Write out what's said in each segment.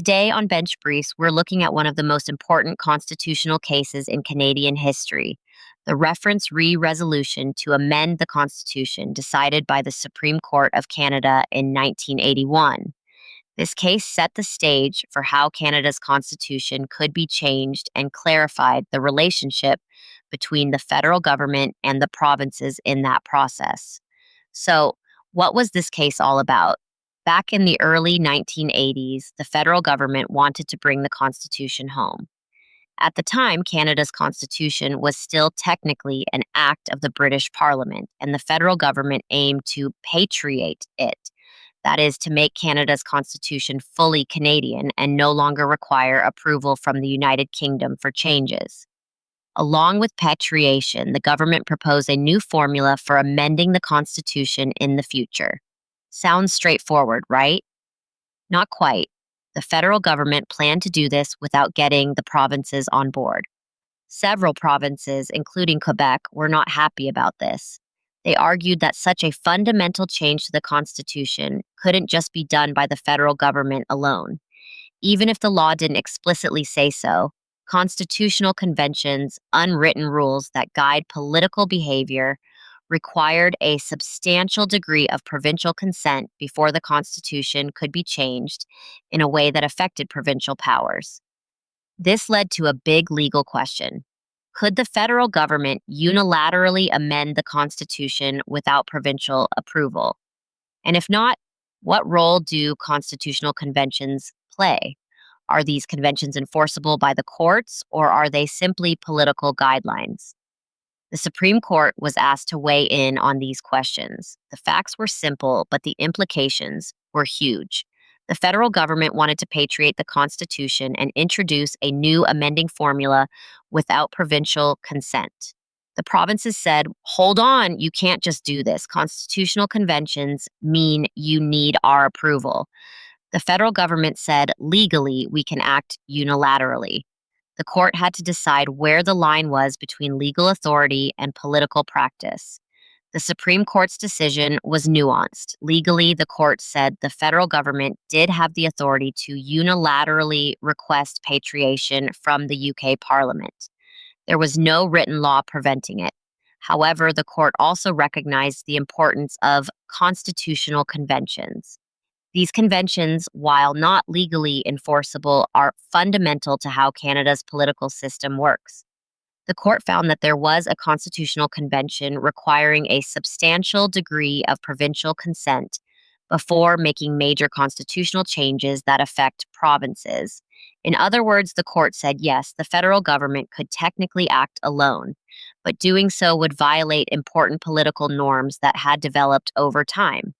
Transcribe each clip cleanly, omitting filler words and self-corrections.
Today on Bench Briefs, we're looking at one of the most important constitutional cases in Canadian history, the Reference Resolution to amend the Constitution decided by the Supreme Court of Canada in 1981. This case set the stage for how Canada's constitution could be changed and clarified the relationship between the federal government and the provinces in that process. So, what was this case all about? Back in the early 1980s, the federal government wanted to bring the Constitution home. At the time, Canada's Constitution was still technically an act of the British Parliament, and the federal government aimed to patriate it. That is, to make Canada's Constitution fully Canadian and no longer require approval from the United Kingdom for changes. Along with patriation, the government proposed a new formula for amending the Constitution in the future. Sounds straightforward, right? Not quite. The federal government planned to do this without getting the provinces on board. Several provinces, including Quebec, were not happy about this. They argued that such a fundamental change to the Constitution couldn't just be done by the federal government alone. Even if the law didn't explicitly say so, constitutional conventions, unwritten rules that guide political behavior, required a substantial degree of provincial consent before the Constitution could be changed in a way that affected provincial powers. This led to a big legal question. Could the federal government unilaterally amend the Constitution without provincial approval? And if not, what role do constitutional conventions play? Are these conventions enforceable by the courts, or are they simply political guidelines? The Supreme Court was asked to weigh in on these questions. The facts were simple, but the implications were huge. The federal government wanted to patriate the Constitution and introduce a new amending formula without provincial consent. The provinces said, hold on, you can't just do this. Constitutional conventions mean you need our approval. The federal government said, legally, we can act unilaterally. The court had to decide where the line was between legal authority and political practice. The Supreme Court's decision was nuanced. Legally, the court said the federal government did have the authority to unilaterally request patriation from the UK Parliament. There was no written law preventing it. However, the court also recognized the importance of constitutional conventions. These conventions, while not legally enforceable, are fundamental to how Canada's political system works. The court found that there was a constitutional convention requiring a substantial degree of provincial consent before making major constitutional changes that affect provinces. In other words, the court said yes, the federal government could technically act alone, but doing so would violate important political norms that had developed over time.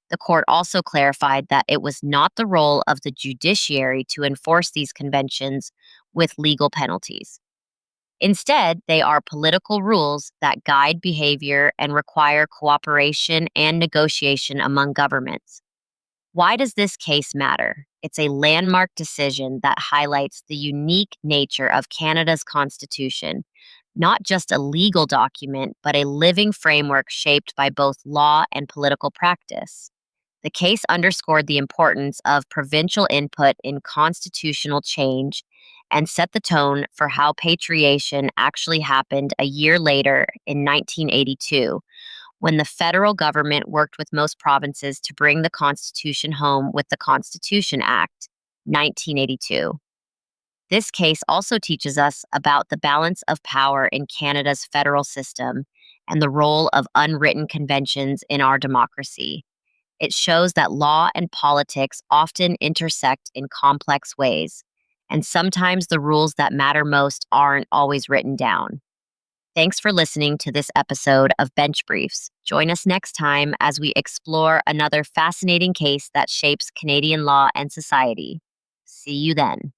The court also clarified that it was not the role of the judiciary to enforce these conventions with legal penalties. Instead, they are political rules that guide behavior and require cooperation and negotiation among governments. Why does this case matter? It's a landmark decision that highlights the unique nature of Canada's Constitution, not just a legal document, but a living framework shaped by both law and political practice. The case underscored the importance of provincial input in constitutional change and set the tone for how patriation actually happened a year later in 1982, when the federal government worked with most provinces to bring the Constitution home with the Constitution Act, 1982. This case also teaches us about the balance of power in Canada's federal system and the role of unwritten conventions in our democracy. It shows that law and politics often intersect in complex ways, and sometimes the rules that matter most aren't always written down. Thanks for listening to this episode of Bench Briefs. Join us next time as we explore another fascinating case that shapes Canadian law and society. See you then.